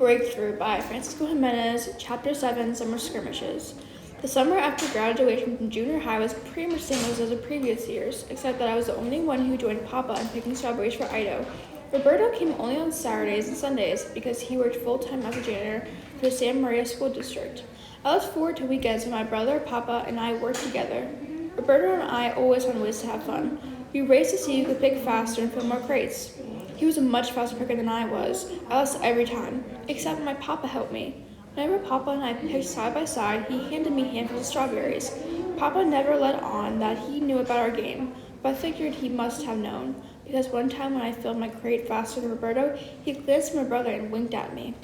Breakthrough by Francisco Jimenez, Chapter 7, Summer Skirmishes. The summer after graduation from junior high was pretty much the same as the previous years, except that I was the only one who joined Papa in picking strawberries for Ido. Roberto came only on Saturdays and Sundays because he worked full-time as a janitor for the Santa Maria School District. I looked forward to weekends when my brother, Papa, and I worked together. Roberto and I always found ways to have fun. We raced to see who could pick faster and fill more crates. He was a much faster picker than I was. I lost every time, except my Papa helped me. Whenever Papa and I picked side by side, he handed me handfuls of strawberries. Papa never let on that he knew about our game, but I figured he must have known, because one time when I filled my crate faster than Roberto, he glanced at my brother and winked at me.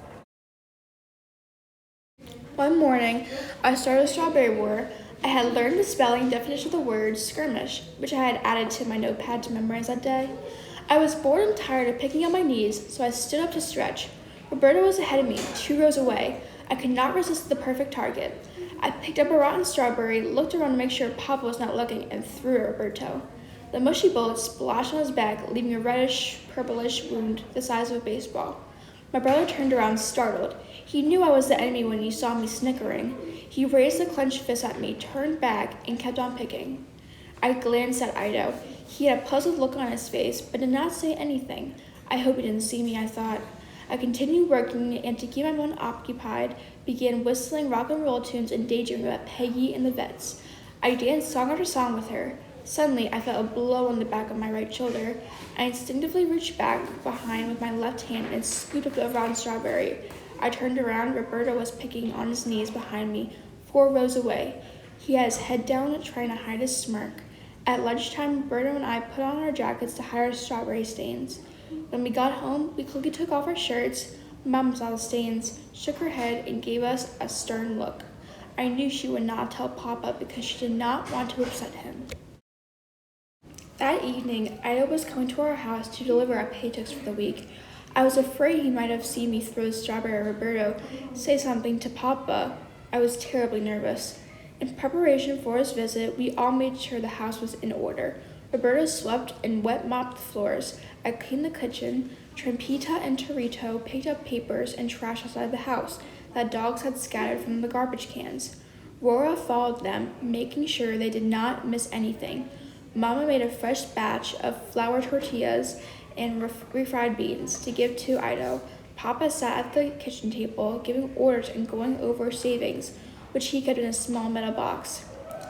One morning, I started a strawberry war. I had learned the spelling definition of the word skirmish, which I had added to my notepad to memorize that day. I was bored and tired of picking on my knees, so I stood up to stretch. Roberto was ahead of me, 2 rows away. I could not resist the perfect target. I picked up a rotten strawberry, looked around to make sure Papa was not looking, and threw at Roberto. The mushy bullet splashed on his back, leaving a reddish, purplish wound the size of a baseball. My brother turned around, startled. He knew I was the enemy when he saw me snickering. He raised a clenched fist at me, turned back, and kept on picking. I glanced at Ido. He had a puzzled look on his face, but did not say anything. I hope he didn't see me, I thought. I continued working, and to keep my mind occupied, began whistling rock and roll tunes and daydreaming about Peggy and the vets. I danced song after song with her. Suddenly, I felt a blow on the back of my right shoulder. I instinctively reached back behind with my left hand and scooped up a rotten strawberry. I turned around. Roberto was picking on his knees behind me, 4 rows away. He had his head down, trying to hide his smirk. At lunchtime, Roberto and I put on our jackets to hide our strawberry stains. When we got home, we quickly took off our shirts. Mom saw the stains, shook her head, and gave us a stern look. I knew she would not tell Papa because she did not want to upset him. That evening, Ido was coming to our house to deliver our paychecks for the week. I was afraid he might have seen me throw the strawberry at Roberto, say something to Papa. I was terribly nervous. In preparation for his visit, we all made sure the house was in order. Roberto swept and wet mopped the floors. I cleaned the kitchen. Trampita and Torito picked up papers and trash outside the house that dogs had scattered from the garbage cans. Rora followed them, making sure they did not miss anything. Mama made a fresh batch of flour tortillas and refried beans to give to Ido. Papa sat at the kitchen table, giving orders and going over savings, which he kept in a small metal box.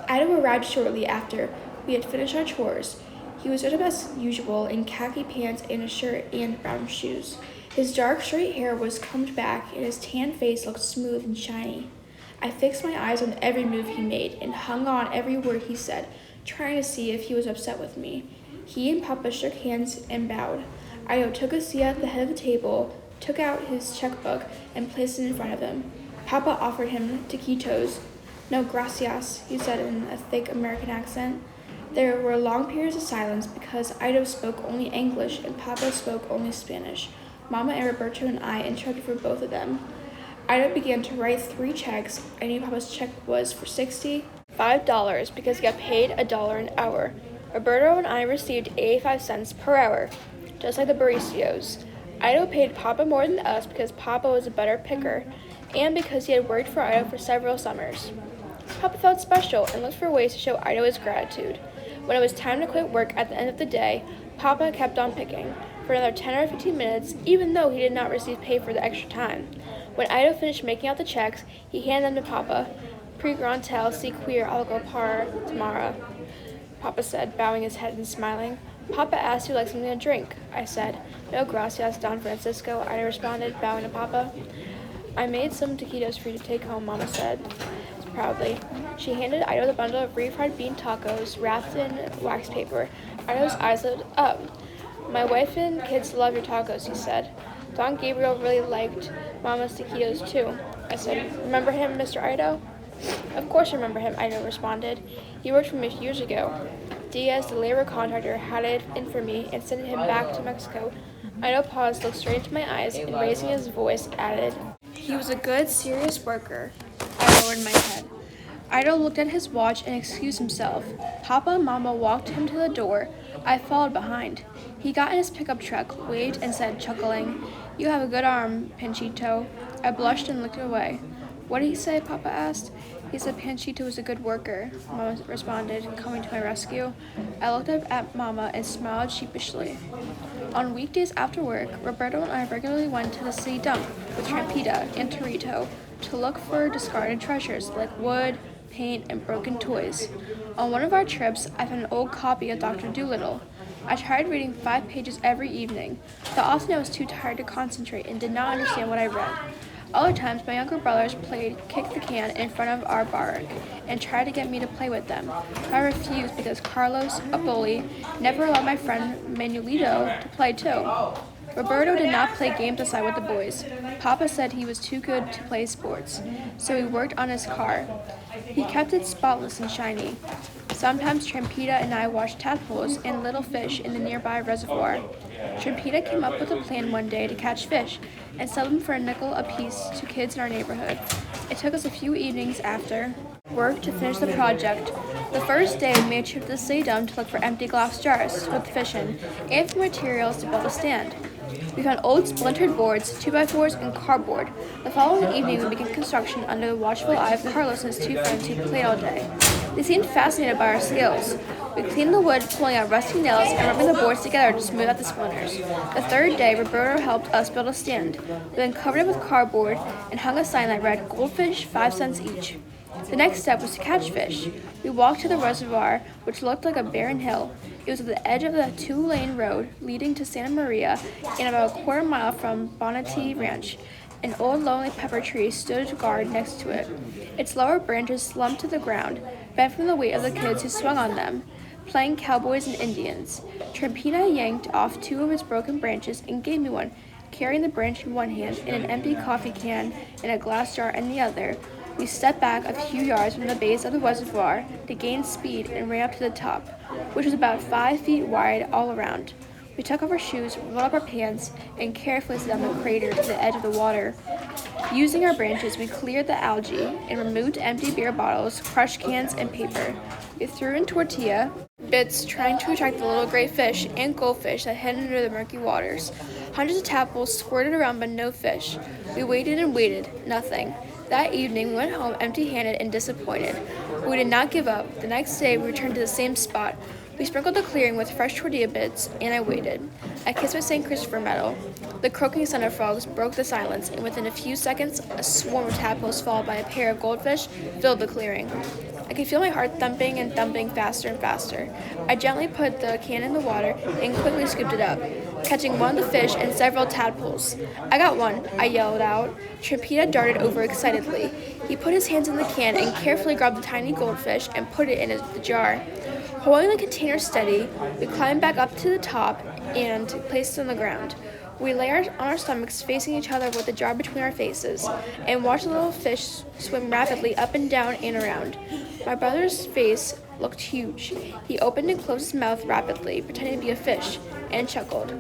Ido arrived shortly after we had finished our chores. He was dressed up as usual in khaki pants and a shirt and brown shoes. His dark, straight hair was combed back, and his tan face looked smooth and shiny. I fixed my eyes on every move he made and hung on every word he said, trying to see if he was upset with me. He and Papa shook hands and bowed. Ido took a seat at the head of the table, took out his checkbook, and placed it in front of him. Papa offered him taquitos. No gracias, he said in a thick American accent. There were long periods of silence because Ido spoke only English and Papa spoke only Spanish. Mama and Roberto and I interpreted for both of them. Ido began to write 3 checks. I knew Papa's check was for $65 because he got paid $1 an hour. Roberto and I received 85 cents per hour, just like the baristas. Ido paid Papa more than us because Papa was a better picker, and because he had worked for Ido for several summers. Papa felt special and looked for ways to show Ido his gratitude. When it was time to quit work at the end of the day, Papa kept on picking for another 10 or 15 minutes, even though he did not receive pay for the extra time. When Ido finished making out the checks, he handed them to Papa. Pre grand tel, si queer algo par tomorrow, Papa said, bowing his head and smiling. Papa asked if you'd like something to drink. I said, no gracias, Don Francisco, Ido responded, bowing to Papa. I made some taquitos for you to take home, Mama said proudly. She handed Ido the bundle of refried bean tacos wrapped in wax paper. Ido's eyes lit up. My wife and kids love your tacos, he said. Don Gabriel really liked Mama's taquitos too. I said, remember him, Mr. Ido? Of course I remember him, Ido responded. He worked for me a few years ago. Diaz, the labor contractor, had it in for me and sent him back to Mexico. Ido paused, looked straight into my eyes, and raising his voice, added, he was a good, serious worker. I lowered my head. Ido looked at his watch and excused himself. Papa and Mama walked him to the door. I followed behind. He got in his pickup truck, waved, and said, chuckling, You have a good arm, Panchito. I blushed and looked away. What did he say? Papa asked. He said Panchito was a good worker, Mama responded, coming to my rescue. I looked up at Mama and smiled sheepishly. On weekdays after work, Roberto and I regularly went to the city dump with Trampita and Torito to look for discarded treasures like wood, paint, and broken toys. On one of our trips, I found an old copy of Dr. Dolittle. I tried reading 5 pages every evening, but often I was too tired to concentrate and did not understand what I read. Other times, my younger brothers played kick the can in front of our barrack and tried to get me to play with them. I refused because Carlos, a bully, never allowed my friend Manuelito to play too. Roberto did not play games aside with the boys. Papa said he was too good to play sports, so he worked on his car. He kept it spotless and shiny. Sometimes Trampita and I watched tadpoles and little fish in the nearby reservoir. Trampita came up with a plan one day to catch fish and sell them for a nickel apiece to kids in our neighborhood. It took us a few evenings after work to finish the project. The first day, we made a trip to the city dump to look for empty glass jars to put the fish in and for materials to build a stand. We found old splintered boards, 2x4s, and cardboard. The following evening, we began construction under the watchful eye of Carlos and his 2 friends who played all day. They seemed fascinated by our skills. We cleaned the wood, pulling out rusty nails and rubbing the boards together to smooth out the splinters. The third day, Roberto helped us build a stand. We then covered it with cardboard and hung a sign that read, "Goldfish, 5 cents each." The next step was to catch fish. We walked to the reservoir, which looked like a barren hill. It was at the edge of the 2-lane road leading to Santa Maria and about a quarter mile from Bonatti Ranch. An old lonely pepper tree stood guard next to it. Its lower branches slumped to the ground, bent from the weight of the kids who swung on them, playing cowboys and Indians. Trampina yanked off 2 of its broken branches and gave me one, carrying the branch in one hand and an empty coffee can and a glass jar in the other. We stepped back a few yards from the base of the reservoir to gain speed and ran up to the top, which was about 5 feet wide all around. We took off our shoes, rolled up our pants, and carefully slid down the crater to the edge of the water. Using our branches, we cleared the algae and removed empty beer bottles, crushed cans, and paper. We threw in tortilla bits, trying to attract the little gray fish and goldfish that hid under the murky waters. Hundreds of tadpoles squirted around, but no fish. We waited and waited, nothing. That evening, we went home empty-handed and disappointed. But we did not give up. The next day, we returned to the same spot. We sprinkled the clearing with fresh tortilla bits, and I waited. I kissed my St. Christopher medal. The croaking thunder frogs broke the silence, and within a few seconds, a swarm of tadpoles followed by a pair of goldfish filled the clearing. I could feel my heart thumping and thumping faster and faster. I gently put the can in the water and quickly scooped it up, catching one of the fish and several tadpoles. "I got one," I yelled out. Trampita darted over excitedly. He put his hands in the can and carefully grabbed the tiny goldfish and put it in the jar. Holding the container steady, we climbed back up to the top and placed it on the ground. We lay on our stomachs facing each other with the jar between our faces and watched the little fish swim rapidly up and down and around. My brother's face looked huge. He opened and closed his mouth rapidly, pretending to be a fish, and chuckled.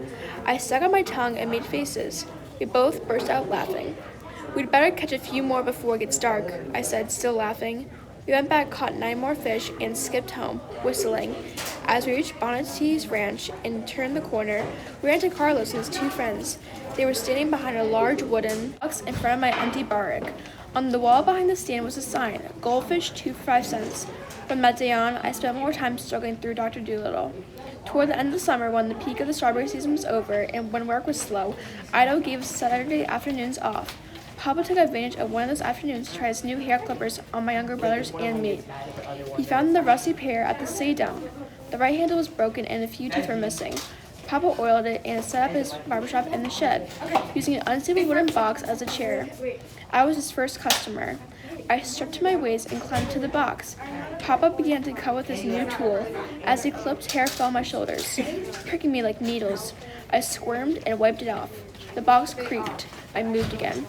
I stuck out my tongue and made faces. We both burst out laughing. "We'd better catch a few more before it gets dark," I said, still laughing. We went back, caught 9 more fish, and skipped home, whistling. As we reached Bonatti's ranch and turned the corner, we ran to Carlos and his 2 friends. They were standing behind a large wooden box in front of my empty barrack. On the wall behind the stand was a sign, "Goldfish, 2 for 5 cents. From that day on, I spent more time struggling through Dr. Dolittle. Toward the end of the summer, when the peak of the strawberry season was over and when work was slow, Ido gave us Saturday afternoons off. Papa took advantage of one of those afternoons to try his new hair clippers on my younger brothers and me. He found the rusty pair at the city dump. The right handle was broken and a few teeth were missing. Papa oiled it and set up his barbershop in the shed, using an unstable wooden box as a chair. I was his first customer. I stripped to my waist and climbed to the box. Papa began to cut with his new tool. As he clipped, hair fell on my shoulders, pricking me like needles. I squirmed and wiped it off. The box creaked. I moved again.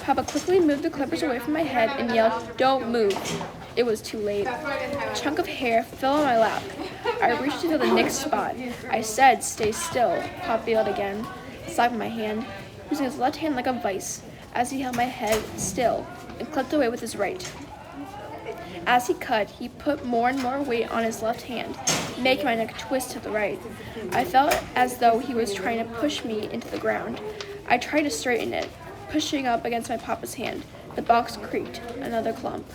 Papa quickly moved the clippers away from my head and yelled, "Don't move." It was too late. A chunk of hair fell on my lap. I reached to feel the next spot. I said, "Stay still." Papa yelled again, slapping my hand, using his left hand like a vice, as he held my head still and clipped away with his right. As he cut, he put more and more weight on his left hand, making my neck twist to the right. I felt as though he was trying to push me into the ground. I tried to straighten it, pushing up against my papa's hand. The box creaked, another clump.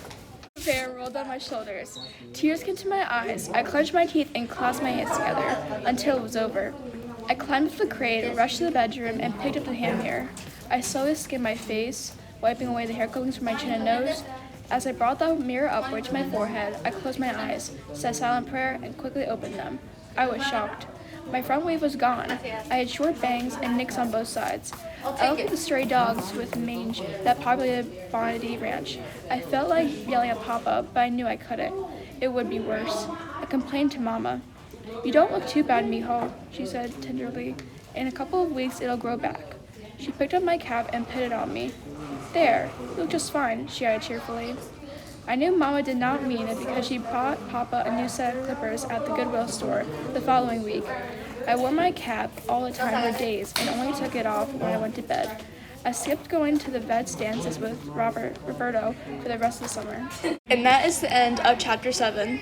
The hair rolled down my shoulders. Tears came to my eyes. I clenched my teeth and clasped my hands together until it was over. I climbed up the crate, rushed to the bedroom, and picked up the hand mirror. I slowly skimmed my face, wiping away the hair clippings from my chin and nose. As I brought the mirror upward to my forehead, I closed my eyes, said a silent prayer, and quickly opened them. I was shocked. My front wave was gone. I had short bangs and nicks on both sides. I looked at the stray dogs with mange that populated Bonity Ranch. I felt like yelling at Papa, but I knew I couldn't. It would be worse. I complained to Mama. "You don't look too bad, mijo," she said tenderly. "In a couple of weeks, it'll grow back." She picked up my cap and put it on me. "There, you look just fine," she added cheerfully. I knew Mama did not mean it because she bought Papa a new set of clippers at the Goodwill store the following week. I wore my cap all the time for days and only took it off when I went to bed. I skipped going to the vet's dances with Roberto for the rest of the summer. And that is the end of chapter 7.